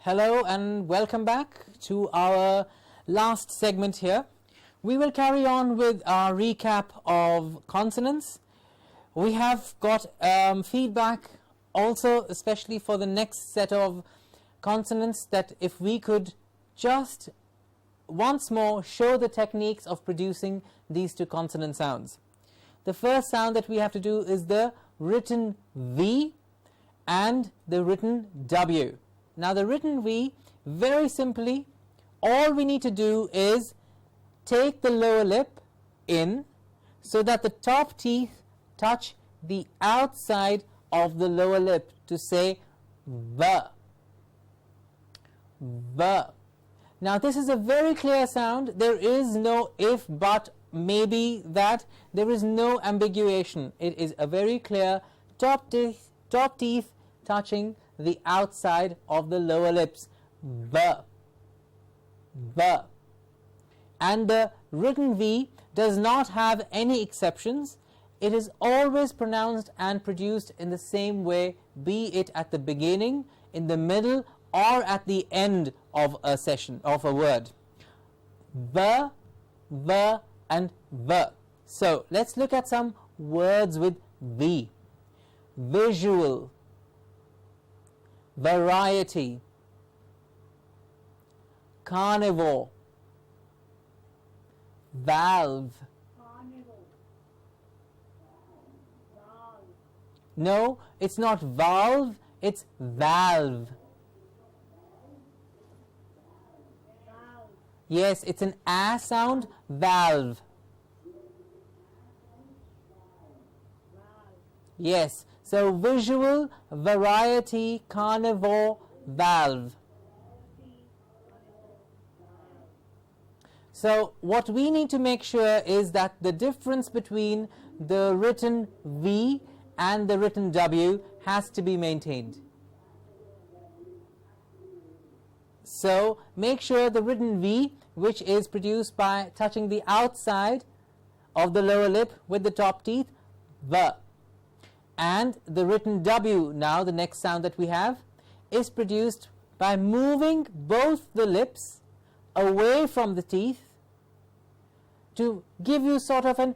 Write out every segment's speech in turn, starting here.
Hello and welcome back to our last segment here. We will carry on with our recap of consonants. We have got feedback also, especially for the next set of consonants, that if we could just once more show the techniques of producing these two consonant sounds. The first sound that we have to do is the written V and the written W. Now the written V, very simply, all we need to do is take the lower lip in so that the top teeth touch the outside of the lower lip to say V. V. Now this is a very clear sound. There is no if, but, maybe, that. There is no ambiguation. It is a very clear top teeth touching the outside of the lower lips. V. V. And the written V does not have any exceptions. It is always pronounced and produced in the same way, be it at the beginning, in the middle, or at the end of a session, of a word. V, V, and V. So let's look at some words with V. Visual, variety, carnivore, valve. No, it's not valve, it's valve. Yes, it's an A sound, valve. Yes, so visual, variety, carnivore, valve. So what we need to make sure is that the difference between the written V and the written W has to be maintained. So make sure the written V, which is produced by touching the outside of the lower lip with the top teeth, V. And the written W, now the next sound that we have, is produced by moving both the lips away from the teeth to give you sort of an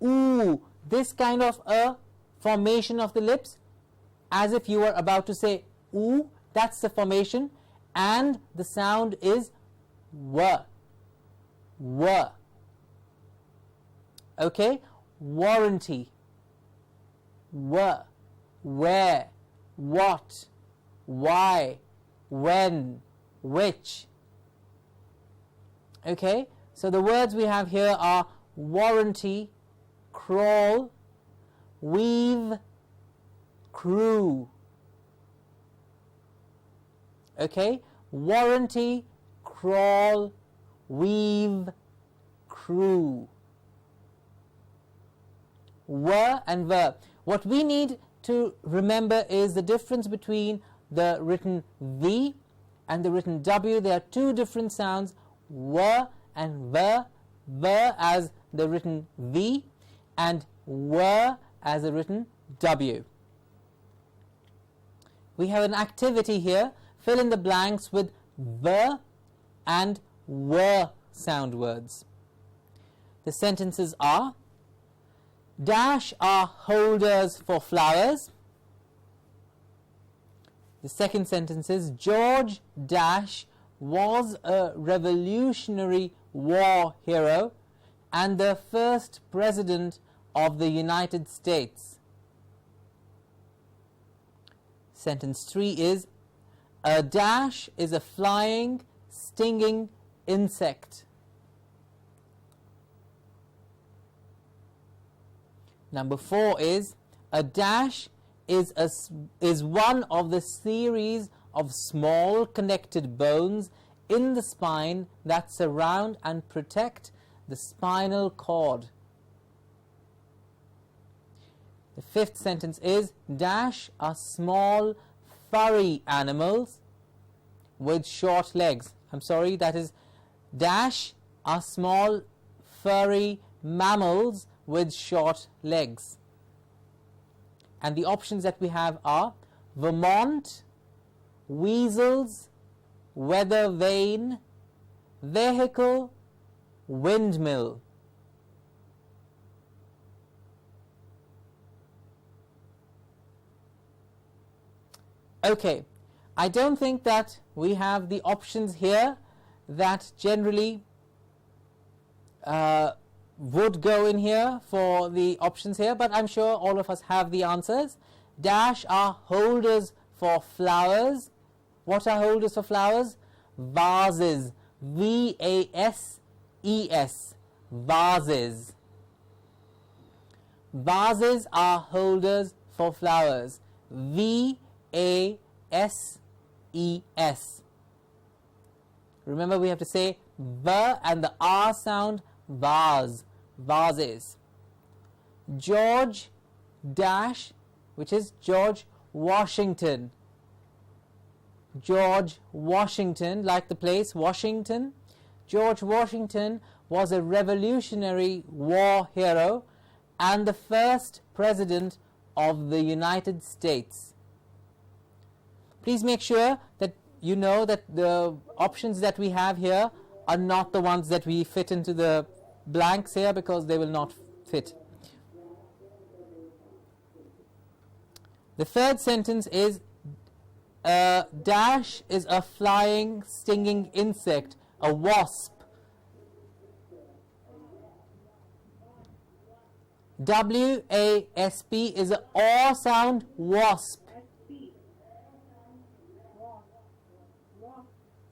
ooh, this kind of a formation of the lips, as if you were about to say ooh. That's the formation, and the sound is W. W. Okay, warranty. Where, what, why, when, which. Okay, so the words we have here are warranty, crawl, weave, crew. Okay, warranty, crawl, weave, crew. Were and were. What we need to remember is the difference between the written V and the written W. There are two different sounds, were and were as the written V and were as the written W. We have an activity here. Fill in the blanks with the and were sound words. The sentences are: dash are holders for flowers. The second sentence is: George Dash was a Revolutionary War hero and the first president of the United States. Sentence 3 is: a dash is a flying, stinging insect. Number 4 is: a dash is one of the series of small connected bones in the spine that surround and protect the spinal cord. The fifth sentence is: dash are small furry animals with short legs. I'm sorry, that is dash are small furry mammals with short legs. And the options that we have are Vermont, weasels, weather vane, vehicle, windmill. Okay, I don't think that we have the options here that generally would go in here for the options here, but I'm sure all of us have the answers. Dash are holders for flowers. What are holders for flowers? Vases. V-A-S-E-S. Vases. Vases are holders for flowers. V-A-S-E-S. Remember, we have to say the and the R sound. Vase. Vases. George dash, which is George Washington. George Washington, like the place Washington. George Washington was a Revolutionary War hero and the first president of the United States. Please make sure that you know that the options that we have here are not the ones that we fit into the blanks here, because they will not fit. The third sentence is dash is a flying, stinging insect, a wasp. W-A-S-P is a O sound, wasp.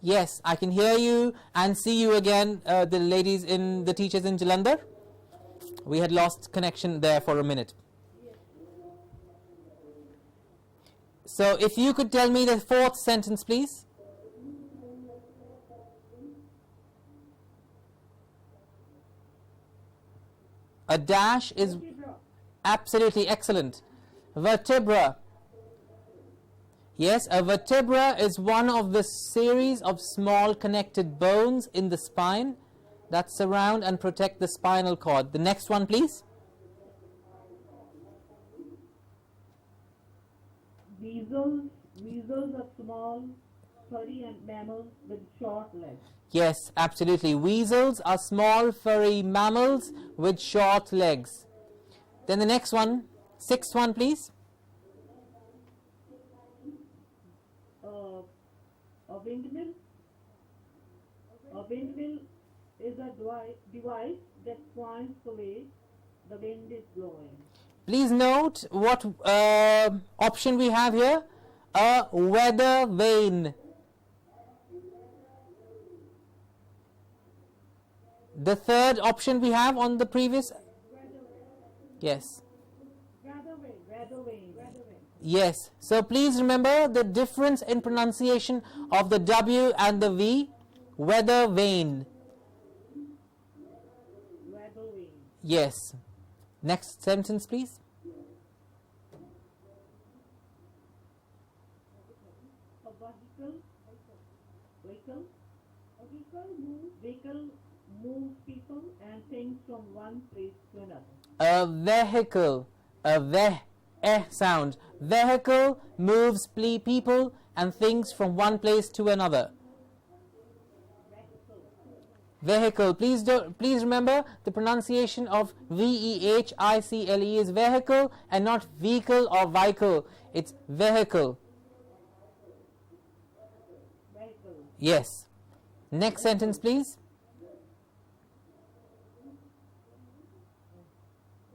Yes, I can hear you and see you again, the ladies the teachers in Jalandhar. We had lost connection there for a minute. So if you could tell me the fourth sentence, please. A dash is absolutely excellent. Vertebra. Yes, a vertebra is one of the series of small connected bones in the spine that surround and protect the spinal cord. The next one, please. Weasels are small, furry and mammals with short legs. Yes, absolutely. Weasels are small, furry mammals with short legs. Then the next one, sixth one, please. A windmill. A windmill is a device that points the way the wind is blowing. Please note what option we have here. A weather vane. The third option we have on the previous. Yes. Weather vane. Yes. So please remember the difference in pronunciation of the W and the V. Weather vane. Weather vane. Yes. Next sentence, please. A vehicle moves people and things from one place to another. A vehicle. A sound. Vehicle moves people and things from one place to another. Vehicle. Please remember the pronunciation of V-E-H-I-C-L-E is vehicle and not vehicle or vehicle. It's vehicle. Yes. Next sentence, please.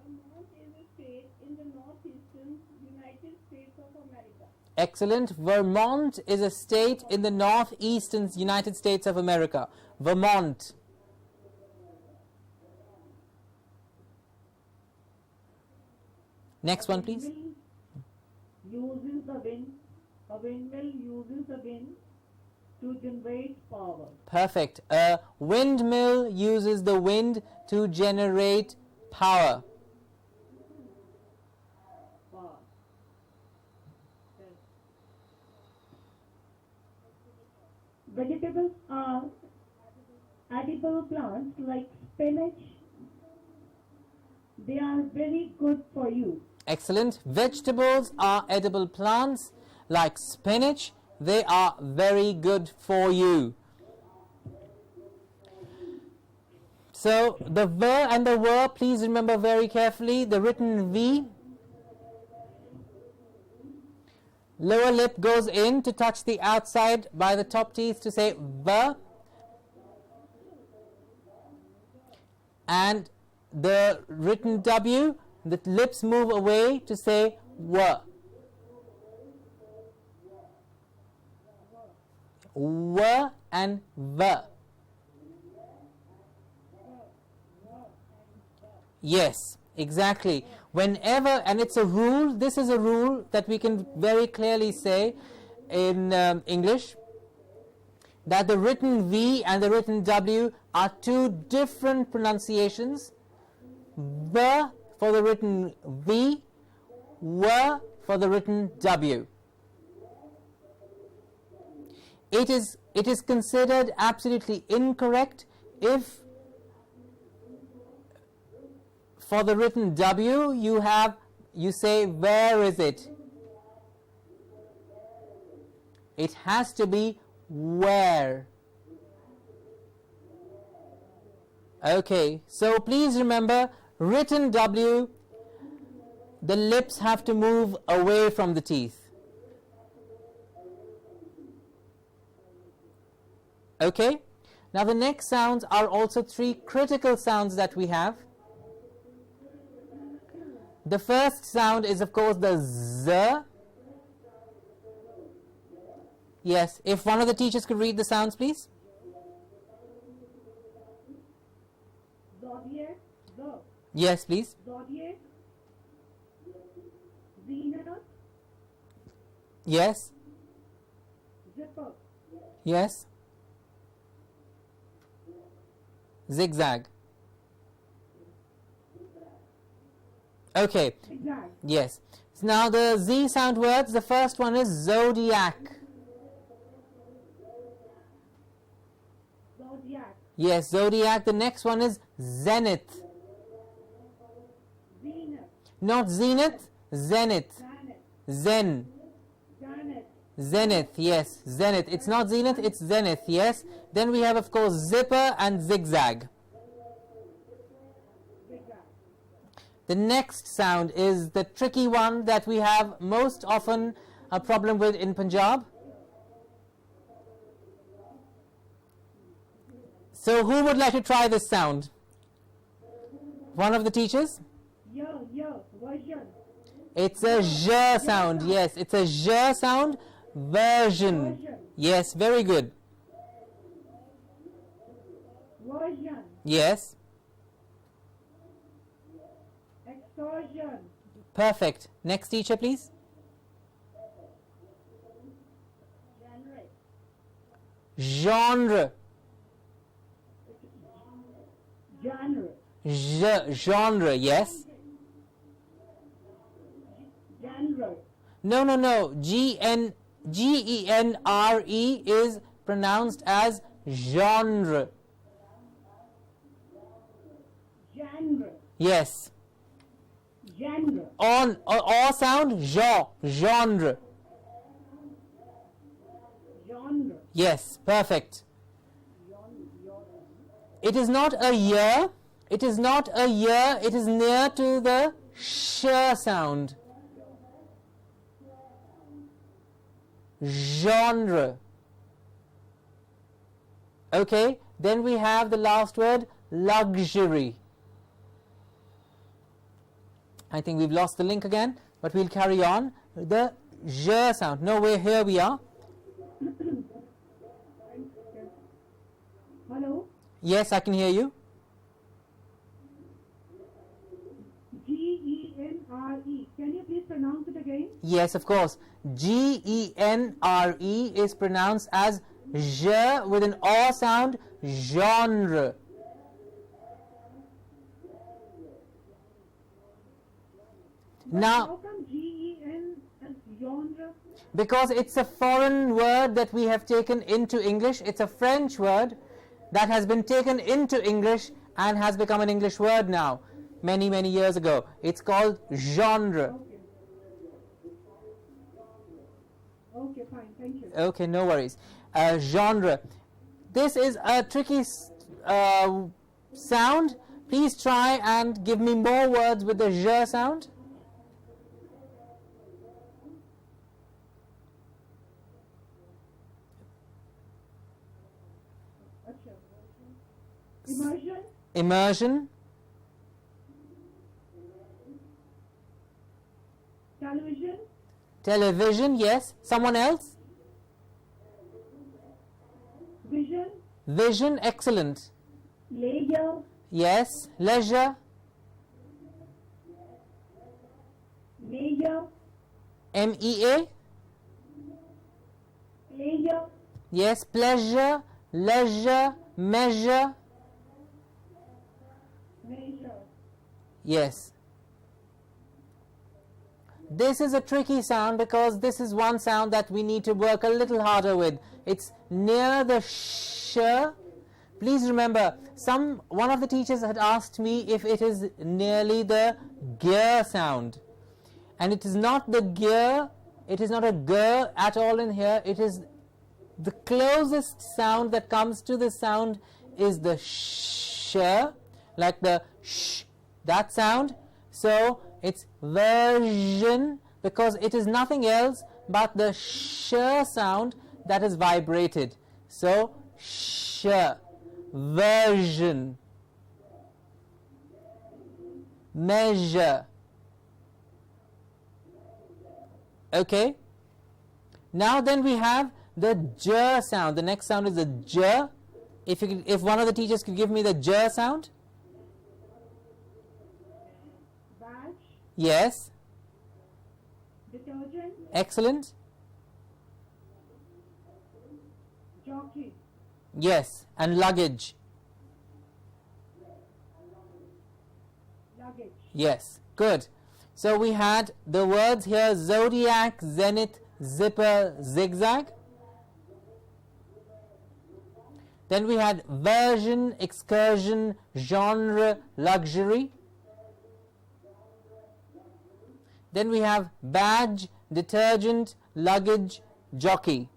Vermont is a state in the northeastern United States of America. Excellent. Vermont is a state in the northeastern United States of America. Vermont. Next one, please. A windmill uses the wind to generate power. Perfect. A windmill uses the wind to generate power. Vegetables are edible plants like spinach. They are very good for you. Excellent. Vegetables are edible plants like spinach. They are very good for you. So the ver and the were, please remember very carefully. The written V, lower lip goes in to touch the outside by the top teeth to say ver, and the written W, the lips move away to say were. Were and ver. Yes, exactly. Whenever, and it's a rule, this is a rule that we can very clearly say in English, that the written V and the written W are two different pronunciations. The for the written V, were for the written W. It is considered absolutely incorrect if for the written W you say where is it. It has to be where. Okay, so please remember, written W, the lips have to move away from the teeth. Okay, now the next sounds are also three critical sounds that we have. The first sound is, of course, the Z. Yes, if one of the teachers could read the sounds, please. Zodiac, the. Yes, please. Zodiac, Zenith, Yes. zipper, Yes. Zigzag. Okay. zigzag, Yes. So now the Z sound words, the first one is zodiac. zodiac, Yes, zodiac. The next one is zenith. zenith, Not zenith, zenith. planet, Zen. planet, Zenith, yes, zenith. It's not zenith, it's zenith, yes. Then we have, of course, zipper and zigzag. zigzag, The next sound is the tricky one that we have most often a problem with in Punjab. So who would like to try this sound? One of the teachers? yo, version, It's a j sound, yes, it's a j sound, version. version, Yes, very good. version, Yes, extortion, perfect. Next teacher, please. genre, Genre. genre, Genre, yes. genre, No. G-E-N-R-E is pronounced as genre. genre, Yes. genre, On or sound genre. genre, Yes, perfect. It is not a year. It is not a year. It is near to the sh sound. Genre. Okay, then we have the last word, luxury. I think we've lost the link again, but we'll carry on. The j sound. No, here we are. hello, Yes, I can hear you. G-E-N-R-E, can you please pronounce it again? Yes, of course. G-E-N-R-E is pronounced as j with an o sound, genre. Now, How come G-E-N and genre? because it's a foreign word that we have taken into English, it's a French word that has been taken into English and has become an English word now, many years ago. It's called genre. Okay, fine. Thank you. Okay, no worries. Genre. This is a tricky sound. Please try and give me more words with the j sound. Immersion. Immersion. Television. Television, yes. Someone else? Vision. Vision, excellent. Leisure. Yes. Leisure. Leisure. MEA. Leisure. Yes. Pleasure. Leisure. Measure. Measure. Yes. This is a tricky sound because this is one sound that we need to work a little harder with. It's near the sh. Please remember, one of the teachers had asked me if it is nearly the gear sound. And it is not the gear, it is not a gear at all in here. It is the closest sound that comes to the sound is the sh, like the sh, that sound. So it's version because it is nothing else but the sh sound that is vibrated. So sh, version, measure. Okay. Now then we have the j sound. The next sound is the j. If one of the teachers could give me the j sound. Badge. Yes. Detergent. Excellent. Jockey. Yes. And luggage. Luggage. Yes. Good. So we had the words here: zodiac, zenith, zipper, zigzag. Then we had version, excursion, genre, luxury. Then we have badge, detergent, luggage, jockey.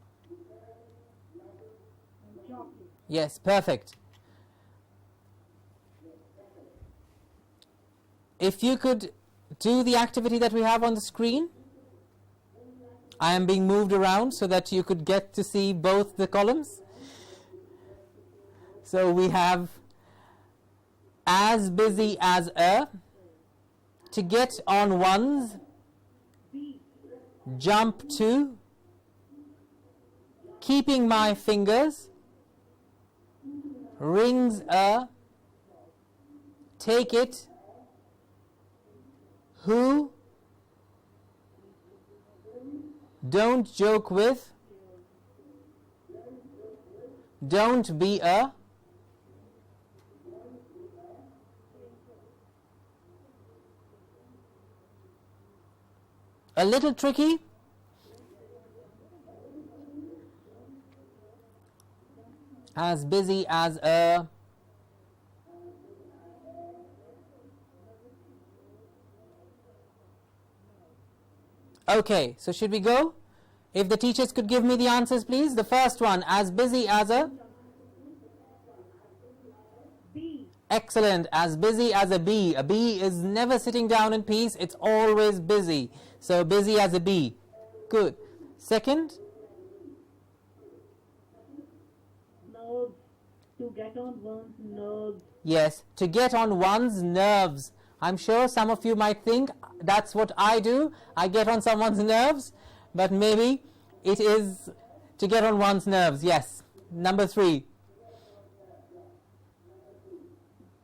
Jockey. Yes, perfect. If you could do the activity that we have on the screen. I am being moved around so that you could get to see both the columns. So we have as busy as a, to get on one's, B. jump to, keeping my fingers, rings a, take it, who, don't joke with, don't be a, little tricky. As busy as a, okay, so should we go? If the teachers could give me the answers, please. The first one, as busy as a, B. excellent, as busy as a bee. A bee is never sitting down in peace, it's always busy. So busy as a bee. Good. Second, Nerves. To get on one's nerves. yes, to get on one's nerves. I'm sure some of you might think that's what I do. I get on someone's nerves, but maybe it is to get on one's nerves. Yes. Number 3.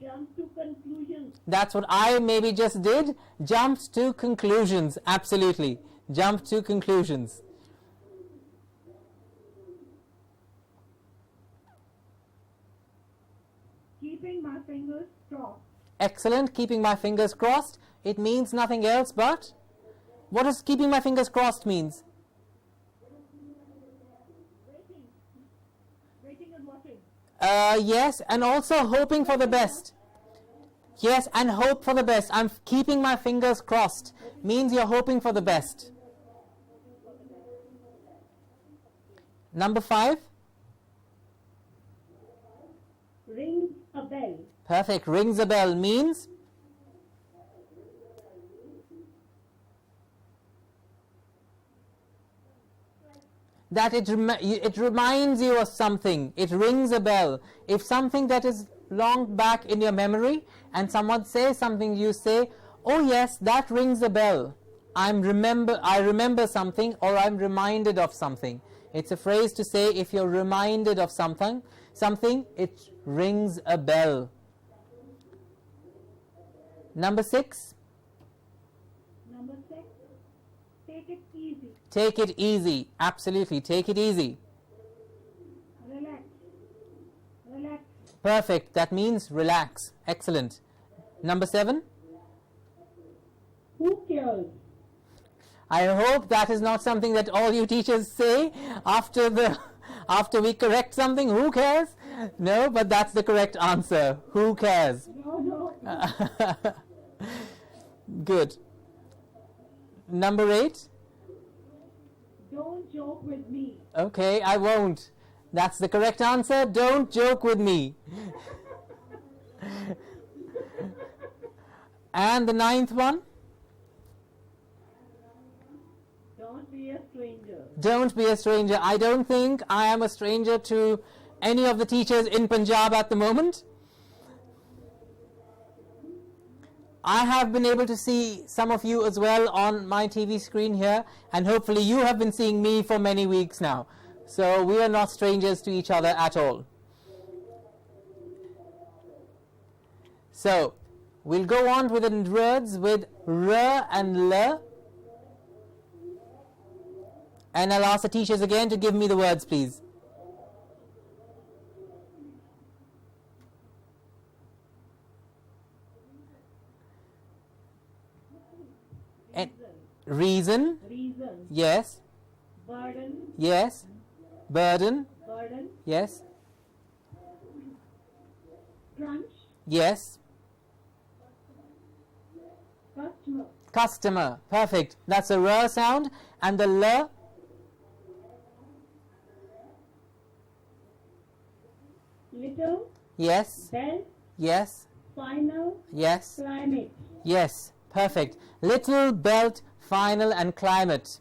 Jump to conclusions. That's what I maybe just did. Jumped to conclusions. Absolutely. Jump to conclusions. Keeping my fingers crossed. Excellent. Keeping my fingers crossed. It means nothing else but, what does keeping my fingers crossed means? Waiting. Waiting and watching. Yes, and also hoping for the best. Yes, and hope for the best. I'm keeping my fingers crossed. Means you're hoping for the best. Number 5. Rings a bell. Perfect. Rings a bell means that it reminds you of something. It rings a bell. If something that is long back in your memory and someone says something, you say, oh yes, that rings a bell. I remember something, or I'm reminded of something. It's a phrase to say if you're reminded of something, it rings a bell. Number 6. Number 6. Take it easy. Take it easy. Absolutely. Take it easy. Relax. Relax. Perfect. That means relax. Excellent. Number 7. Who cares? I hope that is not something that all you teachers say after we correct something. Who cares? No, but that's the correct answer. Who cares? No. Good. Number 8. Don't joke with me. Okay, I won't. That's the correct answer. Don't joke with me. And the 9th one? Don't be a stranger. Don't be a stranger. I don't think I am a stranger to any of the teachers in Punjab at the moment. I have been able to see some of you as well on my TV screen here, and hopefully you have been seeing me for many weeks now. So we are not strangers to each other at all. So we'll go on with the words with R and L. And I'll ask the teachers again to give me the words, please. And reason. Reason. Yes. Burden. Yes. Burden. Burden. Yes. Crunch. Yes. Customer. Customer. Perfect. That's a R sound. And the L. Little. Yes. Bell. Yes. Final. Yes. Climate. Yes. Perfect. Little, belt, final, and climate.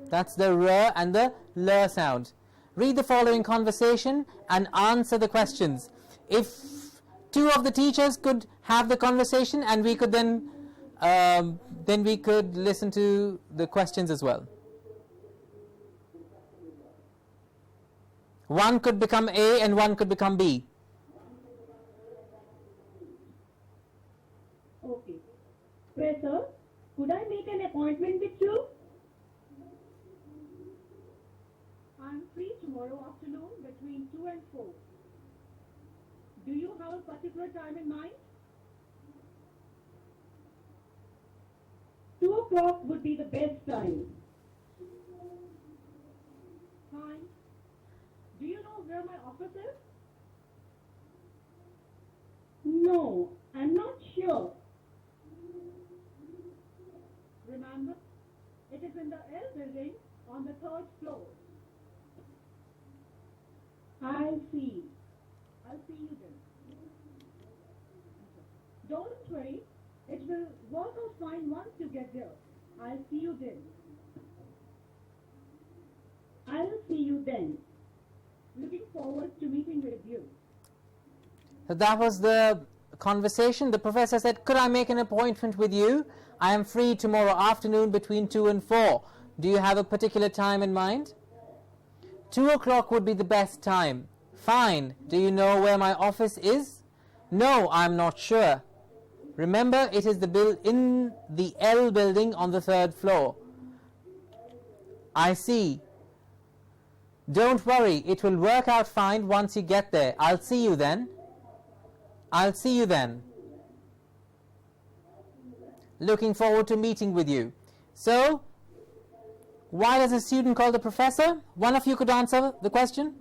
That's the R and the L sound. Read the following conversation and answer the questions. If two of the teachers could have the conversation, and we could then we could listen to the questions as well. One could become A and one could become B. Okay. Professor, could I make an appointment with you? I'm free tomorrow afternoon between 2 and 4. Do you have a particular time in mind? 2 o'clock would be the best time. Fine. Do you know where my office is? No, I'm not sure. Remember, it is in the L building on the 3rd floor. I'll see. I'll see you then. Don't worry, it will work out fine once you get there. I'll see you then. I'll see you then. Looking forward to meeting with you. So that was the conversation. The professor said, could I make an appointment with you? I am free tomorrow afternoon between 2 and 4. Do you have a particular time in mind? 2 o'clock would be the best time. Fine. Do you know where my office is? No, I'm not sure. Remember, it is in the L building on the 3rd floor. I see. Don't worry, it will work out fine once you get there. I'll see you then. I'll see you then. Looking forward to meeting with you. So, why does a student call the professor? One of you could answer the question.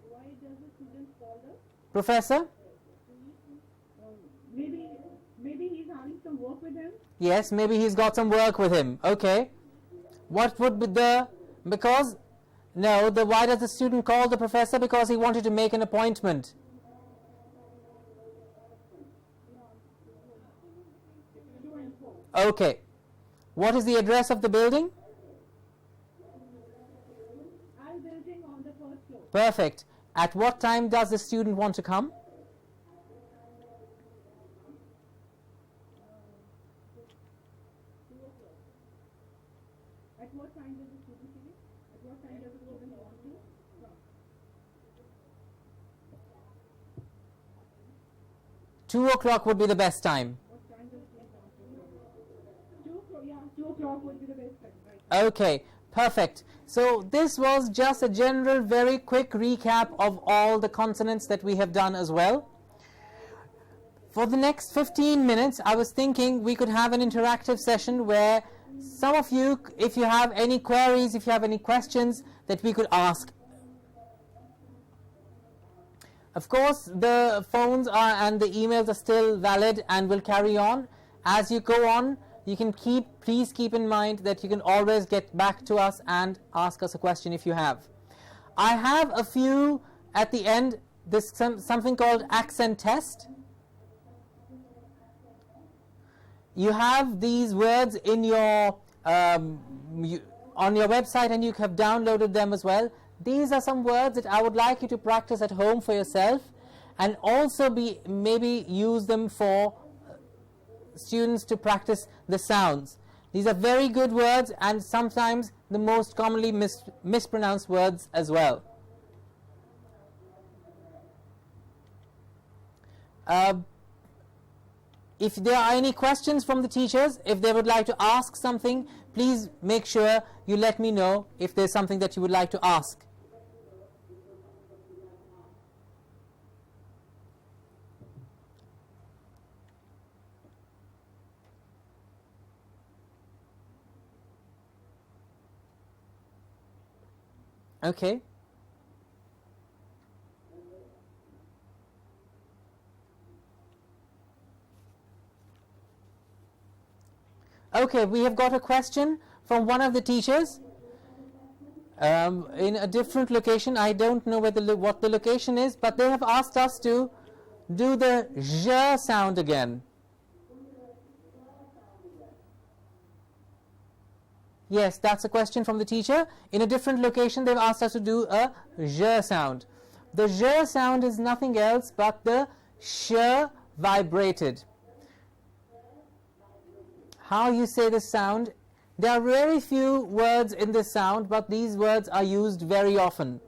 Why does a student call the Professor? maybe Maybe he's having some work with him. Yes, maybe he's got some work with him. Okay. What would be the, because, no, the why does the student call the professor? Because he wanted to make an appointment. Okay. What is the address of the building? Our building on the first floor. Perfect. At what time does the student want to come? At what time does the student finish? At what time does the student want to come? 2 o'clock would be the best time. What time does the student want to come? 2 o'clock, yeah, 2 o'clock would be the best time, right? Okay, perfect. So this was just a general, very quick recap of all the consonants that we have done as well. For the next 15 minutes, I was thinking we could have an interactive session where some of you, if you have any queries, if you have any questions, that we could ask. Of course, the phones are and the emails are still valid and will carry on. As you go on, you can please keep in mind that you can always get back to us and ask us a question if you have. I have a few at the end, something called accent test. You have these words in your on your website and you have downloaded them as well. These are some words that I would like you to practice at home for yourself and also maybe use them for students to practice the sounds. These are very good words and sometimes the most commonly mispronounced words as well. If there are any questions from the teachers, if they would like to ask something, please make sure you let me know if there's something that you would like to ask. Okay. Okay, we have got a question from one of the teachers in a different location. I don't know what the location is, but they have asked us to do the j sound again. Yes, that's a question from the teacher. In a different location, they've asked us to do a j sound. The j sound is nothing else but the sh vibrated. How you say the sound? There are very few words in this sound, but these words are used very often.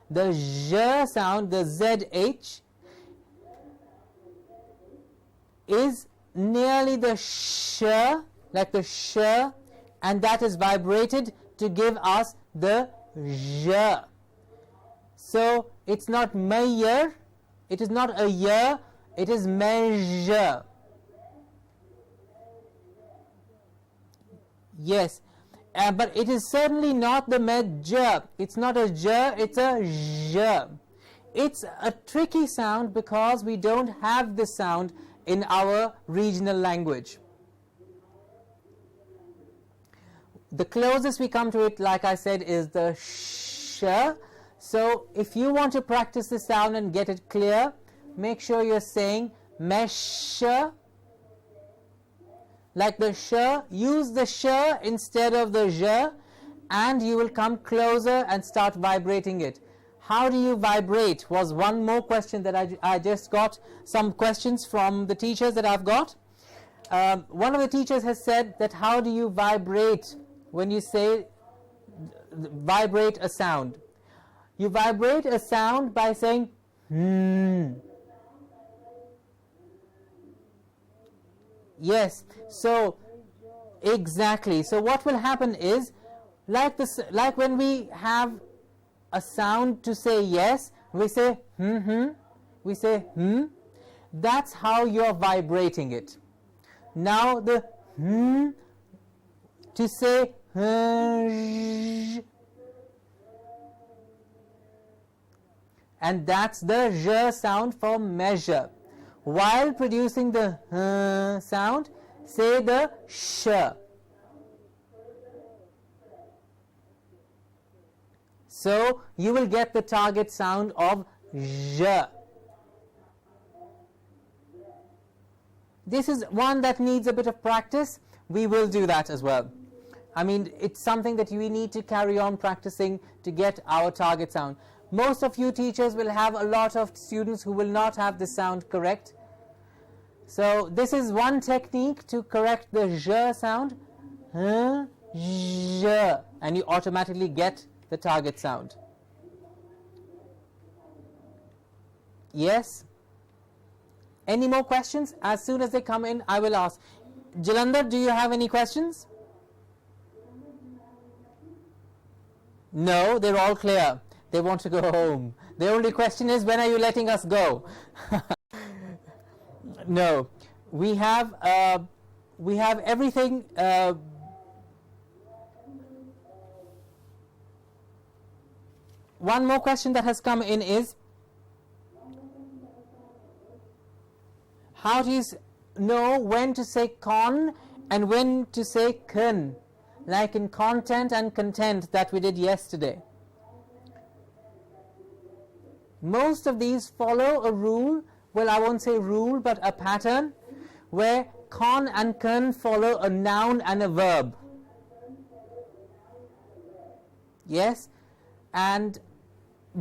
The j sound, the zh, is nearly the sh, like the sh, and that is vibrated to give us the j. So it's not meyer, it is not a y, it is measure. Yes, but it is certainly not the medj. It's not a j, it's a j. It's a tricky sound because we don't have this sound in our regional language. The closest we come to it, like I said, is the sh. So if you want to practice the sound and get it clear, make sure you're saying mesh. Like the sh, use the sh instead of the j, and you will come closer and start vibrating it. How do you vibrate was one more question that I just got some questions from the teachers that I've got. One of the teachers has said that how do you vibrate when you say vibrate a sound? You vibrate a sound by saying Yes, so exactly. So what will happen is, like when we have a sound to say yes, we say we say that's how you're vibrating it. Now the to say and that's the j sound for measure. while producing the sound, say the sh. So you will get the target sound of j. This is one that needs a bit of practice. We will do that as well. I mean, it's something that we need to carry on practicing to get our target sound. Most of you teachers will have a lot of students who will not have the sound correct. So this is one technique to correct the j sound. J, and you automatically get the target sound. Yes? Any more questions? As soon as they come in, I will ask. Jalandhar, do you have any questions? No, they're all clear. They want to go home. The only question is, when are you letting us go? No, we have everything. One more question that has come in is, how do you know when to say con and when to say kun, like in content and content that we did yesterday? Most of these follow a rule, well, I won't say rule, but a pattern, where con and kun follow a noun and a verb. Yes? And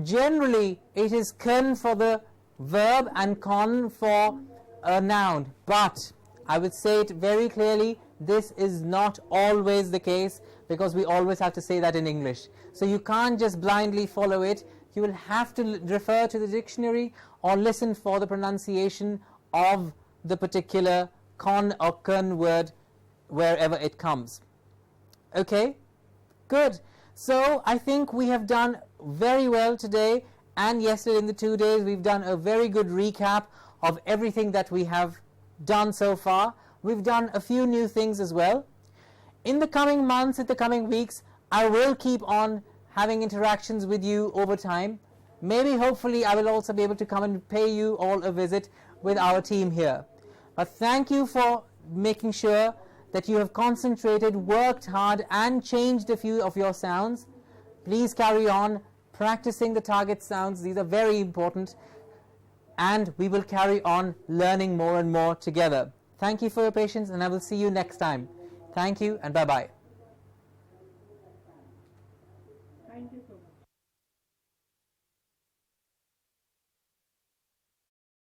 generally it is kun for the verb and con for a noun, but I would say it very clearly, this is not always the case, because we always have to say that in English. So you can't just blindly follow it. You will have to refer to the dictionary or listen for the pronunciation of the particular con or kun word wherever it comes. Okay, good. So I think we have done very well today and yesterday. In the 2 days we've done a very good recap of everything that we have done so far. We've done a few new things as well. In the coming months, in the coming weeks, I will keep on having interactions with you over time. Maybe, hopefully, I will also be able to come and pay you all a visit with our team here. But thank you for making sure that you have concentrated, worked hard, and changed a few of your sounds. Please carry on practicing the target sounds. These are very important. And we will carry on learning more and more together. Thank you for your patience, and I will see you next time. Thank you, and bye-bye.